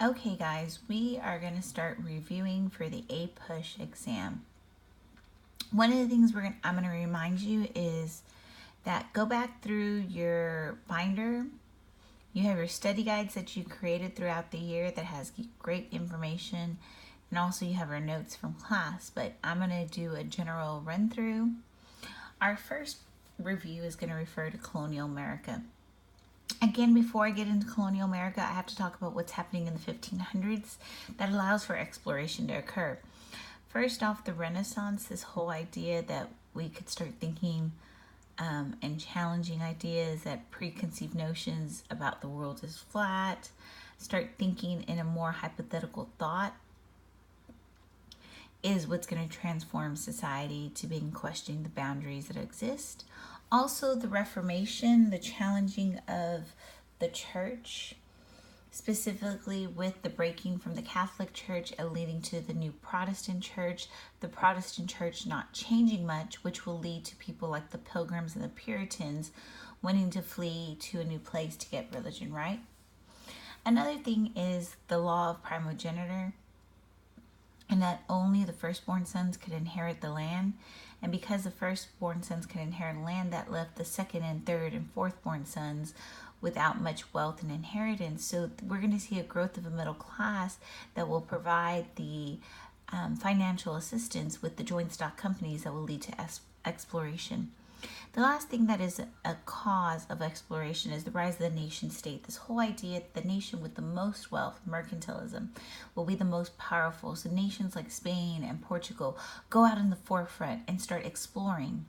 Okay, guys, we are going to start reviewing for the APUSH exam. One of the things I'm going to remind you is that go back through your binder. You have your study guides that you created throughout the year that has great information, and also you have our notes from class. But I'm going to do a general run through. Our first review is going to refer to colonial America. Again, before I get into colonial America, I have to talk about what's happening in the 1500s that allows for exploration to occur. First off, the Renaissance, this whole idea that we could start thinking and challenging ideas, that preconceived notions about the world is flat, start thinking in a more hypothetical thought, is what's going to transform society to being questioning the boundaries that exist. Also, the Reformation, the challenging of the church, specifically with the breaking from the Catholic Church and leading to the new Protestant Church, the Protestant Church not changing much, which will lead to people like the Pilgrims and the Puritans wanting to flee to a new place to get religion right. Another thing is the law of primogeniture, and that only the firstborn sons could inherit the land. And because the firstborn sons could inherit land, that left the second and third and fourthborn sons without much wealth and inheritance. So we're going to see a growth of a middle class that will provide the financial assistance with the joint stock companies that will lead to exploration. The last thing that is a cause of exploration is the rise of the nation state. This whole idea that the nation with the most wealth, mercantilism, will be the most powerful. So nations like Spain and Portugal go out in the forefront and start exploring.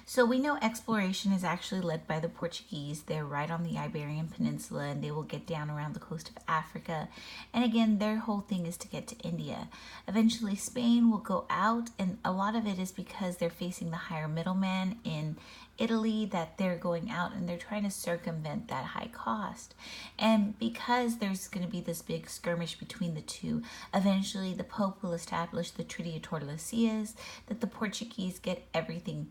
So we know exploration is actually led by the Portuguese. They're right on the Iberian Peninsula, and they will get down around the coast of Africa. And again, their whole thing is to get to India. Eventually, Spain will go out, and a lot of it is because they're facing the higher middleman in Italy, that they're going out and they're trying to circumvent that high cost. And because there's going to be this big skirmish between the two, eventually the Pope will establish the Treaty of Tordesillas, that the Portuguese get everything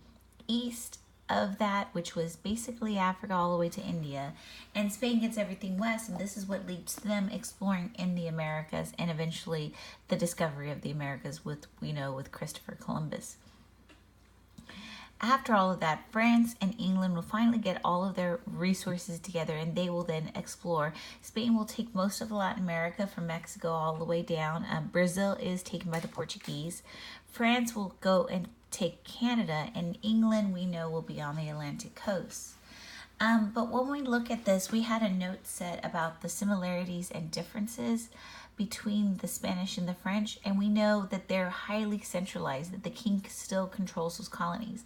east of that, which was basically Africa all the way to India, and Spain gets everything west, and this is what leads to them exploring in the Americas and eventually the discovery of the Americas with Christopher Columbus. After all of that, France and England will finally get all of their resources together, and they will then explore. Spain will take most of Latin America from Mexico all the way down. Brazil is taken by the Portuguese. France will go and take Canada, and England, we know, will be on the Atlantic coast. But when we look at this, we had a note set about the similarities and differences between the Spanish and the French, and we know that they're highly centralized, that the king still controls those colonies.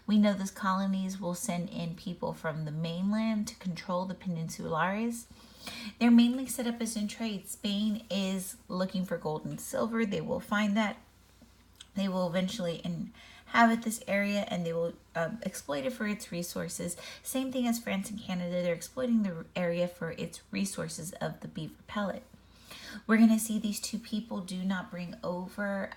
We know those colonies will send in people from the mainland to control the peninsulares. They're mainly set up as in trade. Spain is looking for gold and silver. They will find that. They will eventually inhabit this area, and they will exploit it for its resources. Same thing as France and Canada. They're exploiting the area for its resources of the beaver pellet. We're going to see these two people do not bring over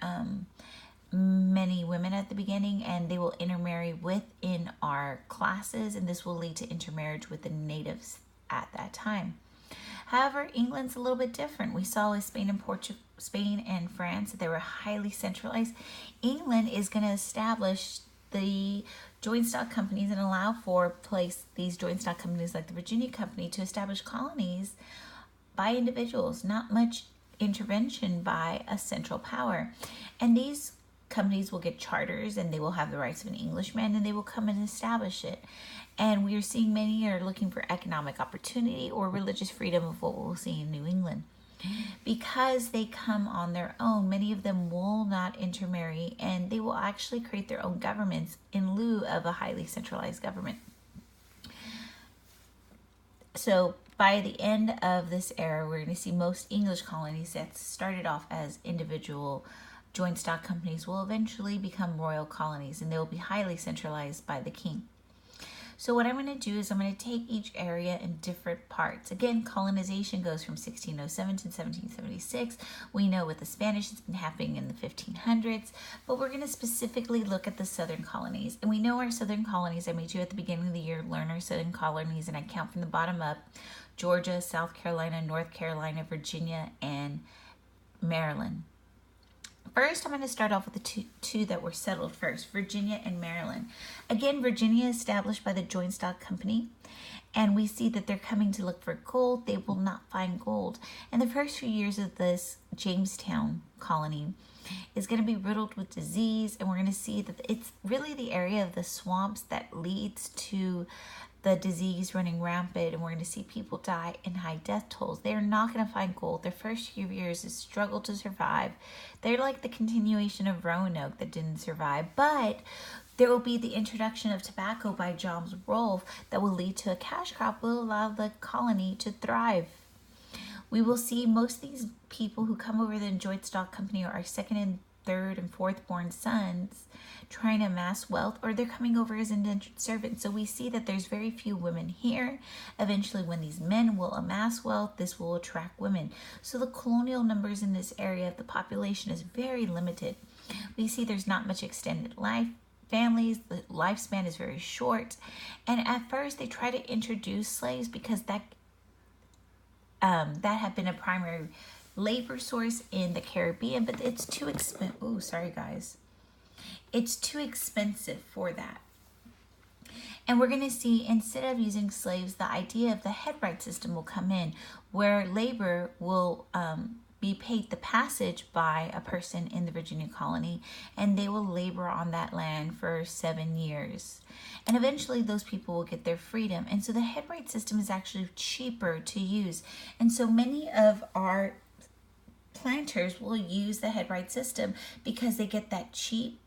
many women at the beginning, and they will intermarry within our classes, and this will lead to intermarriage with the natives at that time. However, England's a little bit different. We saw with Spain and France that they were highly centralized. England is going to establish the joint stock companies and allow for these joint stock companies like the Virginia Company to establish colonies by individuals, not much intervention by a central power. And these companies will get charters, and they will have the rights of an Englishman, and they will come and establish it. And we are seeing many are looking for economic opportunity or religious freedom of what we'll see in New England. Because they come on their own, many of them will not intermarry, and they will actually create their own governments in lieu of a highly centralized government. So by the end of this era, we're going to see most English colonies that started off as individual joint stock companies will eventually become royal colonies, and they will be highly centralized by the king. So what I'm going to do is I'm going to take each area in different parts. Again, colonization goes from 1607 to 1776. We know with the Spanish it's been happening in the 1500s, but we're going to specifically look at the southern colonies. And we know our southern colonies, I made you at the beginning of the year learn our southern colonies, and I count from the bottom up. Georgia, South Carolina, North Carolina, Virginia, and Maryland. First, I'm going to start off with the two that were settled first, Virginia and Maryland. Again, Virginia is established by the Joint Stock Company, and we see that they're coming to look for gold. They will not find gold. In the first few years of this Jamestown colony is going to be riddled with disease, and we're going to see that it's really the area of the swamps that leads to the disease running rampant, and we're going to see people die in high death tolls. They're not going to find gold. Their first few years is struggle to survive. They're like the continuation of Roanoke that didn't survive, but there will be the introduction of tobacco by John Rolfe that will lead to a cash crop, will allow the colony to thrive. We will see most of these people who come over the Joint Stock Company are second and third and fourth born sons trying to amass wealth, or they're coming over as indentured servants. So we see that there's very few women here. Eventually, when these men will amass wealth, this will attract women. So the colonial numbers in this area of the population is very limited. We see there's not much extended life. Families, the lifespan is very short. And at first, they try to introduce slaves because that had been a primary labor source in the Caribbean, but it's too expensive. Oh, sorry guys. It's too expensive for that. And we're going to see, instead of using slaves, the idea of the headright system will come in, where labor will be paid the passage by a person in the Virginia colony, and they will labor on that land for 7 years. And eventually those people will get their freedom. And so the headright system is actually cheaper to use. And so many of our planters will use the headright system because they get that cheap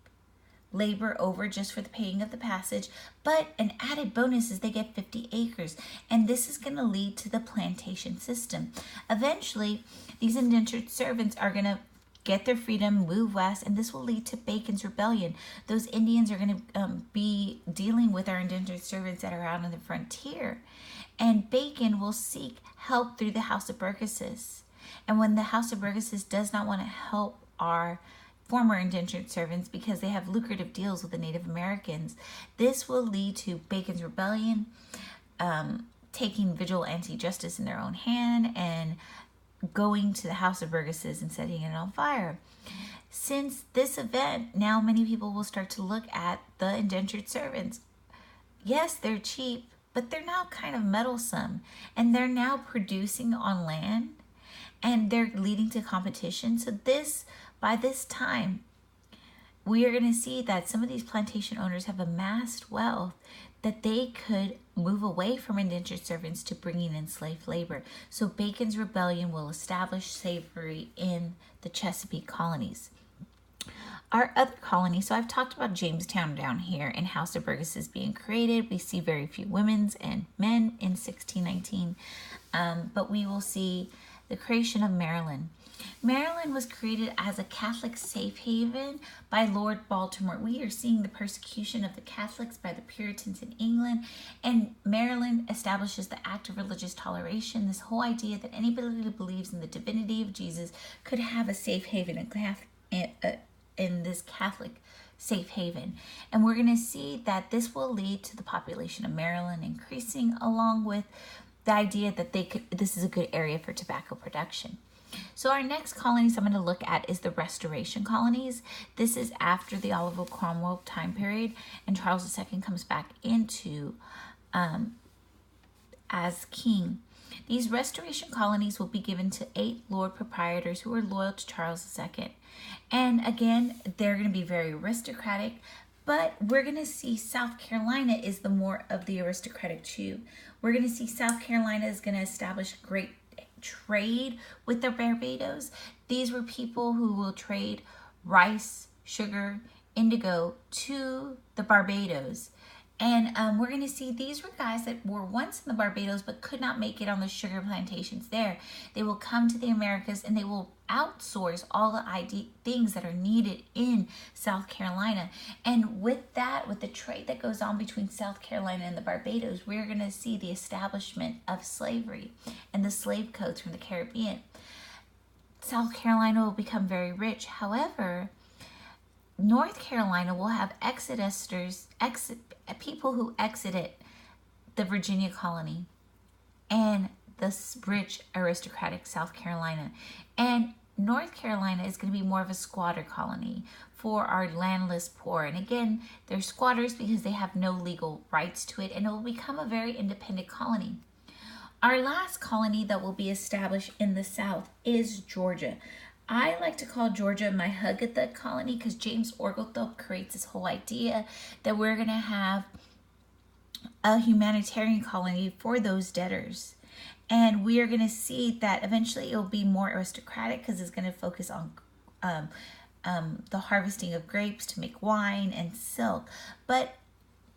labor over just for the paying of the passage, but an added bonus is they get 50 acres, and this is going to lead to the plantation system. Eventually, these indentured servants are going to get their freedom, move west, and this will lead to Bacon's Rebellion. Those Indians are going to be dealing with our indentured servants that are out on the frontier, and Bacon will seek help through the House of Burgesses. And when the House of Burgesses does not want to help our former indentured servants because they have lucrative deals with the Native Americans, this will lead to Bacon's Rebellion, taking vigilante justice in their own hand and going to the House of Burgesses and setting it on fire. Since this event, now many people will start to look at the indentured servants. Yes, they're cheap, but they're now kind of meddlesome, and they're now producing on land, and they're leading to competition. So by this time, we are going to see that some of these plantation owners have amassed wealth that they could move away from indentured servants to bringing in slave labor. So Bacon's Rebellion will establish slavery in the Chesapeake colonies. Our other colony, so I've talked about Jamestown down here and House of Burgesses being created. We see very few women and men in 1619, but we will see the creation of Maryland. Maryland was created as a Catholic safe haven by Lord Baltimore. We are seeing the persecution of the Catholics by the Puritans in England, and Maryland establishes the act of religious toleration, this whole idea that anybody who believes in the divinity of Jesus could have a safe haven in this Catholic safe haven. And we're going to see that this will lead to the population of Maryland increasing, along with the idea that this is a good area for tobacco production. So our next colonies I'm going to look at is the Restoration colonies. This is after the Oliver Cromwell time period, and Charles II comes back into as king. These Restoration colonies will be given to 8 Lord Proprietors who are loyal to Charles II. And again, they're going to be very aristocratic, but we're going to see South Carolina is the more of the aristocratic too. We're going to see South Carolina is going to establish great trade with the Barbados. These were people who will trade rice, sugar, indigo to the Barbados. And we're going to see these were guys that were once in the Barbados but could not make it on the sugar plantations there. They will come to the Americas and they will outsource all the things that are needed in South Carolina. And with that, with the trade that goes on between South Carolina and the Barbados, we're going to see the establishment of slavery and the slave codes from the Caribbean. South Carolina will become very rich. However, North Carolina will have people who exited the Virginia colony, and the rich aristocratic South Carolina. And North Carolina is going to be more of a squatter colony for our landless poor. And again, they're squatters because they have no legal rights to it, and it will become a very independent colony. Our last colony that will be established in the South is Georgia. I like to call Georgia my hug at the colony because James Oglethorpe creates this whole idea that we're going to have a humanitarian colony for those debtors. And we are going to see that eventually it will be more aristocratic because it's going to focus on the harvesting of grapes to make wine and silk. But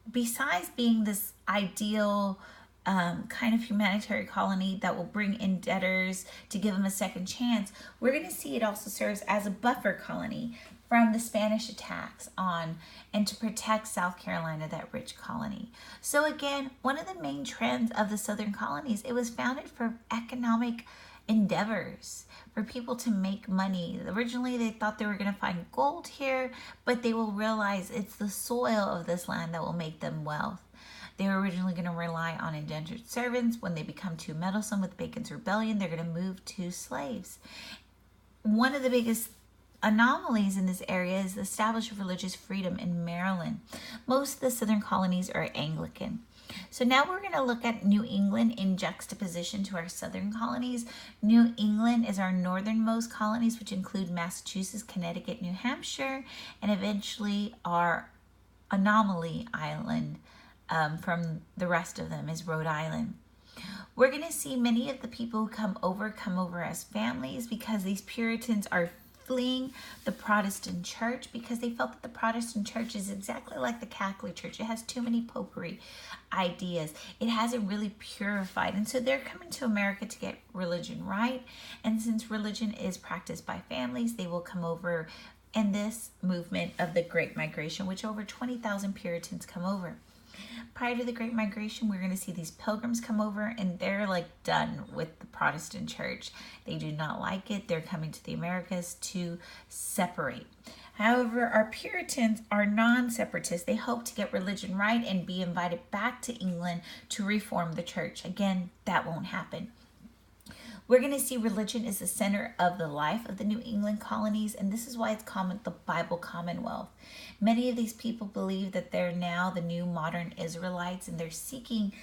besides being this ideal kind of humanitarian colony that will bring in debtors to give them a second chance, we're going to see it also serves as a buffer colony from the Spanish attacks on and to protect South Carolina, that rich colony. So again, one of the main trends of the Southern colonies, it was founded for economic endeavors, for people to make money. Originally, they thought they were going to find gold here, but they will realize it's the soil of this land that will make them wealth. They were originally going to rely on indentured servants. When they become too meddlesome with Bacon's rebellion, they're going to move to slaves. One of the biggest anomalies in this area is the establishment of religious freedom in Maryland. Most of the southern colonies are Anglican. So now we're going to look at New England in juxtaposition to our southern colonies. New England is our northernmost colonies, which include Massachusetts, Connecticut, New Hampshire, and eventually our anomaly island from the rest of them is Rhode Island. We're going to see many of the people who come over as families because these Puritans are fleeing the Protestant church because they felt that the Protestant church is exactly like the Catholic church. It has too many popery ideas. It hasn't really purified. And so they're coming to America to get religion right. And since religion is practiced by families, they will come over in this movement of the Great Migration, which over 20,000 Puritans come over. Prior to the Great Migration, we're going to see these pilgrims come over, and they're like done with the Protestant church. They do not like it. They're coming to the Americas to separate. However, our Puritans are non-separatists. They hope to get religion right and be invited back to England to reform the church. Again, that won't happen. We're going to see religion is the center of the life of the New England colonies, and this is why it's called the Bible Commonwealth. Many of these people believe that they're now the new modern Israelites, and they're seeking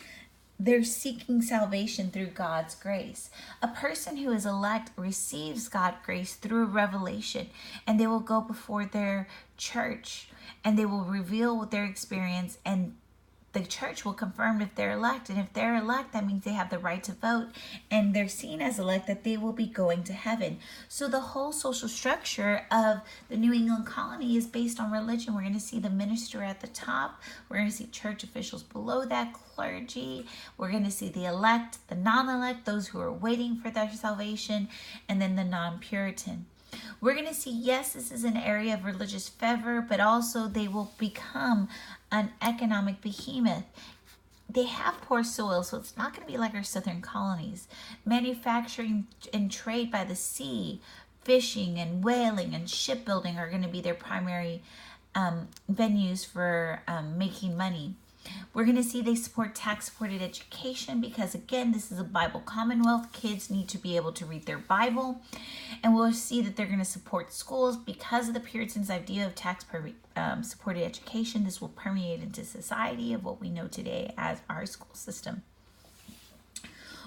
salvation through God's grace. A person who is elect receives God's grace through revelation, and they will go before their church, and they will reveal their experience, and the church will confirm if they're elect. And if they're elect, that means they have the right to vote, and they're seen as elect, that they will be going to heaven. So the whole social structure of the New England colony is based on religion. We're going to see the minister at the top. We're going to see church officials below that, clergy. We're going to see the elect, the non-elect, those who are waiting for their salvation, and then the non-Puritan. We're going to see, yes, this is an area of religious fervor, but also they will become an economic behemoth. They have poor soil, so it's not going to be like our southern colonies. Manufacturing and trade by the sea, fishing and whaling and shipbuilding are going to be their primary venues for making money. We're going to see they support tax-supported education because, again, this is a Bible Commonwealth. Kids need to be able to read their Bible. And we'll see that they're going to support schools because of the Puritans' idea of tax-supported education. This will permeate into society of what we know today as our school system.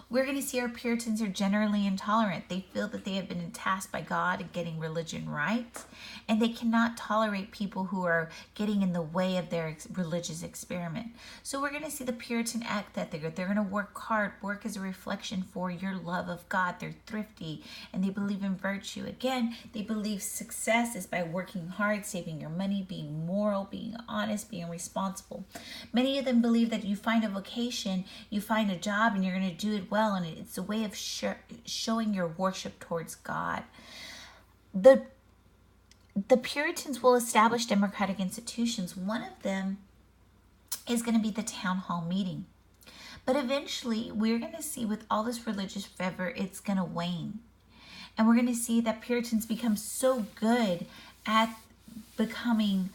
We're going to see our Puritans are generally intolerant. They feel that they have been tasked by God in getting religion right, and they cannot tolerate people who are getting in the way of their religious experiment. So we're going to see the Puritan act that they're going to work hard. Work is a reflection for your love of God. They're thrifty, and they believe in virtue. Again, they believe success is by working hard, saving your money, being moral, being honest, being responsible. Many of them believe that you find a vocation, you find a job, and you're going to do it well. And it's a way of showing your worship towards God. The Puritans will establish democratic institutions. One of them is going to be the town hall meeting. But eventually, we're going to see with all this religious fervor, it's going to wane. And we're going to see that Puritans become so good at becoming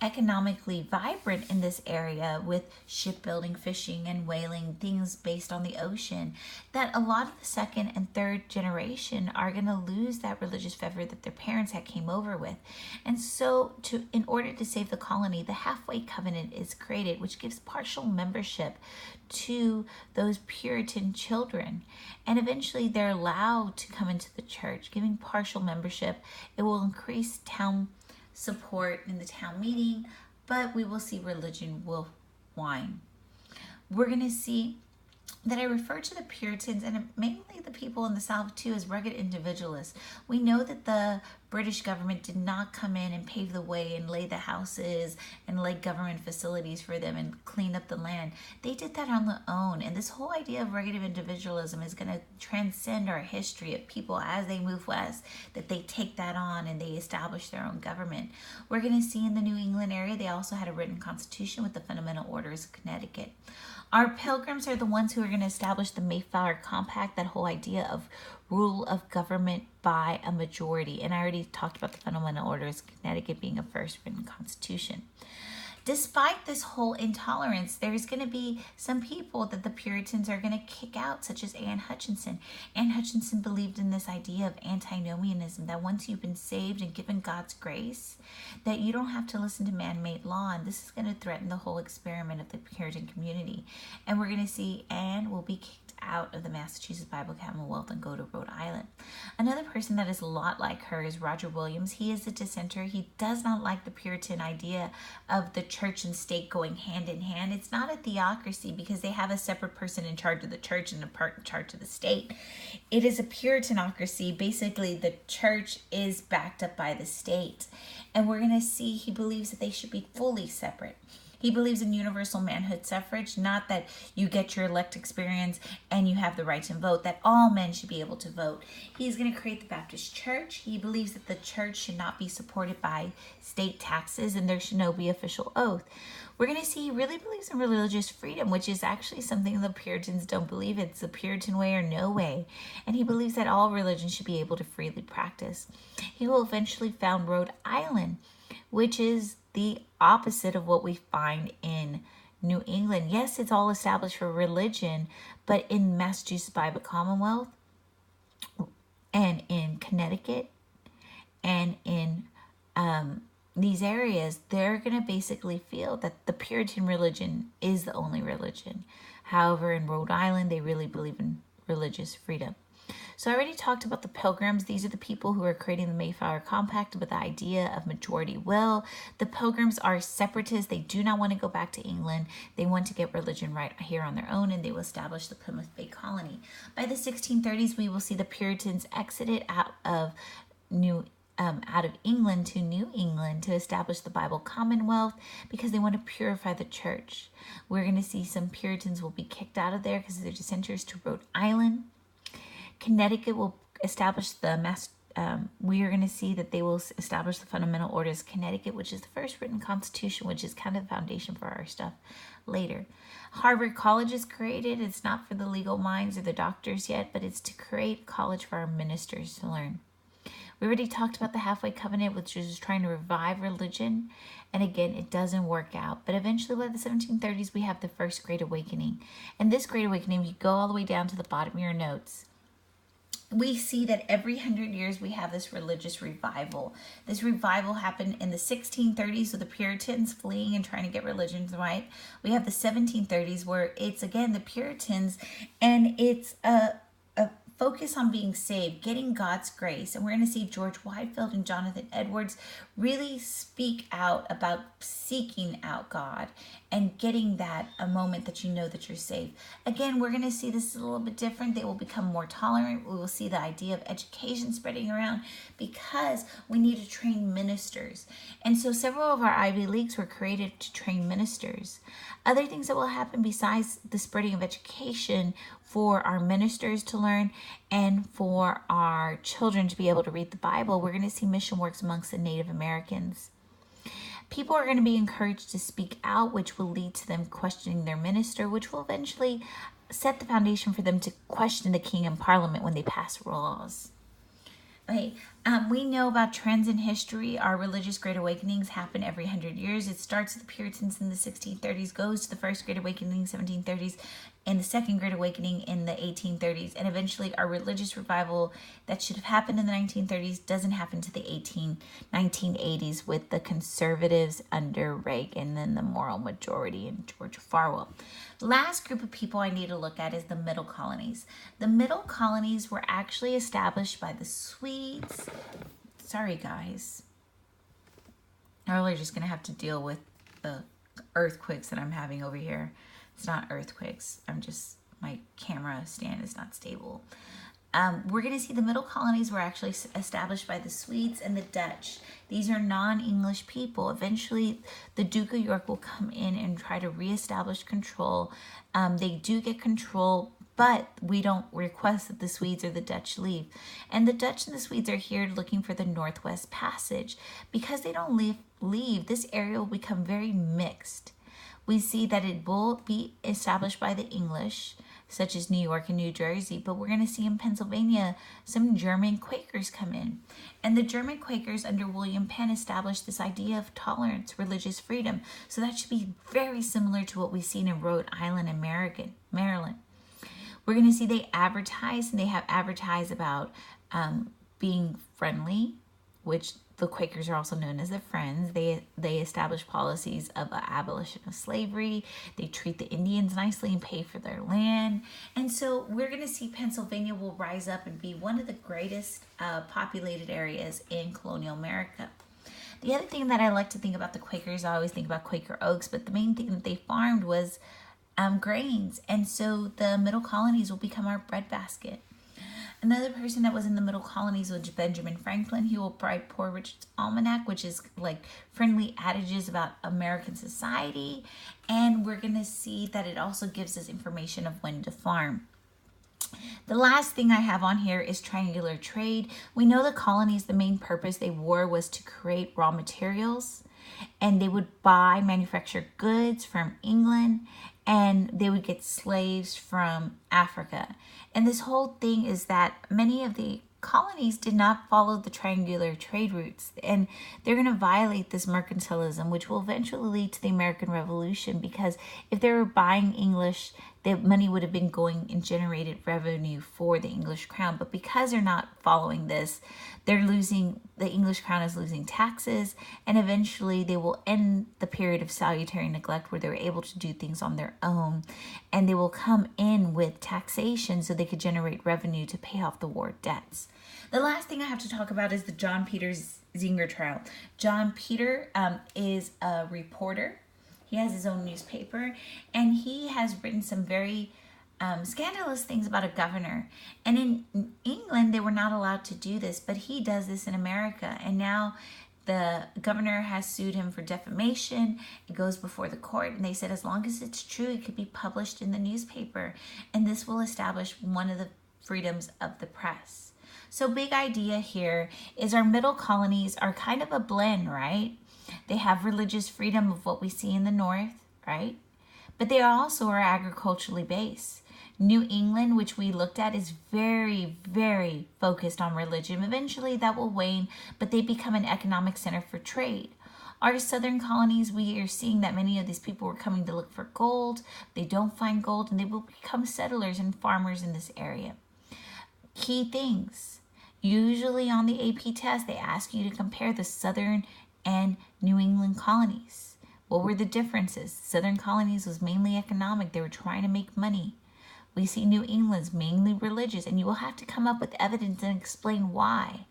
economically vibrant in this area with shipbuilding, fishing, and whaling, things based on the ocean, that a lot of the second and third generation are going to lose that religious fervor that their parents had came over with. And so in order to save the colony, the halfway covenant is created, which gives partial membership to those Puritan children. And eventually they're allowed to come into the church, giving partial membership. It will increase town support in the town meeting, but we will see religion will wane. We're going to see that I refer to the Puritans and mainly the people in the South too as rugged individualists. We know that the British government did not come in and pave the way and lay the houses and lay government facilities for them and clean up the land. They did that on their own. And this whole idea of rugged individualism is going to transcend our history of people as they move west, that they take that on and they establish their own government. We're going to see in the New England area, they also had a written constitution with the Fundamental Orders of Connecticut. Our Pilgrims are the ones who are going to establish the Mayflower Compact, that whole idea of rule of government by a majority. And I already talked about the Fundamental Orders of Connecticut being a first written constitution. Despite this whole intolerance, there's going to be some people that the Puritans are going to kick out, such as Anne Hutchinson. Anne Hutchinson believed in this idea of antinomianism, that once you've been saved and given God's grace, that you don't have to listen to man-made law, and this is going to threaten the whole experiment of the Puritan community. And we're going to see Anne will be kicked out of the Massachusetts Bible Commonwealth and go to Rhode Island. Another person that is a lot like her is Roger Williams. He is a dissenter. He does not like the Puritan idea of the church and state going hand in hand. It's not a theocracy because they have a separate person in charge of the church and a part in charge of the state. It is a Puritanocracy. Basically, the church is backed up by the state. And we're going to see he believes that they should be fully separate. He believes in universal manhood suffrage, not that you get your elect experience and you have the right to vote, that all men should be able to vote. He's going to create the Baptist Church. He believes that the church should not be supported by state taxes and there should no be official oath. We're going to see he really believes in religious freedom, which is actually something the Puritans don't believe. It's the Puritan way or no way. And he believes that all religions should be able to freely practice. He will eventually found Rhode Island, which is the opposite of what we find in New England. Yes, it's all established for religion, but in Massachusetts Bible Commonwealth and in Connecticut and in these areas, they're going to basically feel that the Puritan religion is the only religion. However, in Rhode Island, they really believe in religious freedom. So I already talked about the Pilgrims. These are the people who are creating the Mayflower Compact with the idea of majority will. The Pilgrims are separatists. They do not want to go back to England. They want to get religion right here on their own, and they will establish the Plymouth Bay Colony. By the 1630s, we will see the Puritans exited out of England to New England to establish the Bible Commonwealth because they want to purify the church. We're going to see some Puritans will be kicked out of there because they're dissenters to Rhode Island. Connecticut will establish we are going to see that they will establish the Fundamental Orders of Connecticut, which is the first written constitution, which is kind of the foundation for our stuff later. Harvard College is created. It's not for the legal minds or the doctors yet, but it's to create college for our ministers to learn. We already talked about the Halfway Covenant, which is trying to revive religion. And again, it doesn't work out. But eventually, by the 1730s, we have the First Great Awakening. And this Great Awakening, if you go all the way down to the bottom of your notes, we see that every 100 years we have this religious revival. This revival happened in the 1630s with the Puritans fleeing and trying to get religions right. We have the 1730s where it's again the Puritans, and it's a focus on being saved, getting God's grace. And we're going to see George Whitefield and Jonathan Edwards really speak out about seeking out God and getting that a moment that you know that you're saved. Again, we're going to see this is a little bit different. They will become more tolerant. We will see the idea of education spreading around because we need to train ministers. And so several of our Ivy Leagues were created to train ministers. Other things that will happen besides the spreading of education for our ministers to learn and for our children to be able to read the Bible, we're going to see mission works amongst the Native Americans. People are going to be encouraged to speak out, which will lead to them questioning their minister, which will eventually set the foundation for them to question the king and parliament when they pass laws. Okay, We know about trends in history. Our religious Great Awakenings happen every 100 years. It starts with the Puritans in the 1630s, goes to the First Great Awakening 1730s, and the Second Great Awakening in the 1830s. And eventually our religious revival that should have happened in the 1930s doesn't happen to the 1980s with the conservatives under Reagan and the moral majority in George Farwell. Last group of people I need to look at is the middle colonies. The middle colonies were actually established by the Swedes. Sorry, guys. I'm really just going to have to deal with the earthquakes that I'm having over here. It's not earthquakes. My camera stand is not stable. We're going to see the middle colonies were actually established by the Swedes and the Dutch. These are non-English people. Eventually, the Duke of York will come in and try to reestablish control. They do get control, but we don't request that the Swedes or the Dutch leave. And the Dutch and the Swedes are here looking for the Northwest Passage. Because they don't leave, this area will become very mixed. We see that it will be established by the English, such as New York and New Jersey, but we're going to see in Pennsylvania some German Quakers come in. And the German Quakers under William Penn established this idea of tolerance, religious freedom. So that should be very similar to what we've seen in Rhode Island and Maryland. We're going to see they advertise, and they have advertised about being friendly, which the Quakers are also known as the Friends. They establish policies of abolition of slavery. They treat the Indians nicely and pay for their land. And so we're going to see Pennsylvania will rise up and be one of the greatest populated areas in colonial America. The other thing that I like to think about the Quakers, I always think about Quaker Oaks, but the main thing that they farmed was grains. And so the middle colonies will become our breadbasket. Another person that was in the middle colonies was Benjamin Franklin. He will write Poor Richard's Almanac, which is like friendly adages about American society. And we're going to see that it also gives us information of when to farm. The last thing I have on here is triangular trade. We know the colonies, the main purpose they wore was to create raw materials. And they would buy manufactured goods from England, and they would get slaves from Africa. And this whole thing is that many of the colonies did not follow the triangular trade routes, and they're going to violate this mercantilism, which will eventually lead to the American Revolution, because if they were buying English, the money would have been going and generated revenue for the English crown. But because they're not following this, the English crown is losing taxes, and eventually they will end the period of salutary neglect where they were able to do things on their own, and they will come in with taxation so they could generate revenue to pay off the war debts. The last thing I have to talk about is the John Peter Zenger trial. John Peter is a reporter. He has his own newspaper, and he has written some very scandalous things about a governor. And in England, they were not allowed to do this, but he does this in America. And now the governor has sued him for defamation. It goes before the court, and they said as long as it's true, it could be published in the newspaper. And this will establish one of the freedoms of the press. So big idea here is our middle colonies are kind of a blend, right? They have religious freedom of what we see in the north, right? But they also are agriculturally based. New England, which we looked at, is very, very focused on religion. Eventually that will wane, but they become an economic center for trade. Our southern colonies, we are seeing that many of these people were coming to look for gold. They don't find gold, and they will become settlers and farmers in this area. Key things. Usually on the AP test, they ask you to compare the southern and New England colonies. What were the differences? Southern colonies was mainly economic. They were trying to make money. We see New England's mainly religious, and you will have to come up with evidence and explain why.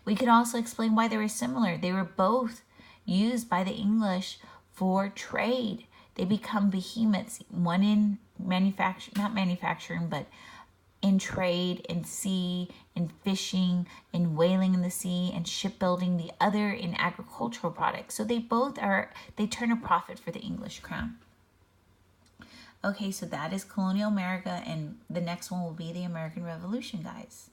We could also explain why they were similar. They were both used by the English for trade. They become behemoths, one in not manufacturing, but in trade, in sea, in fishing, in whaling in the sea, and shipbuilding, the other in agricultural products. So they turn a profit for the English crown. Okay, so that is colonial America, and the next one will be the American Revolution, guys.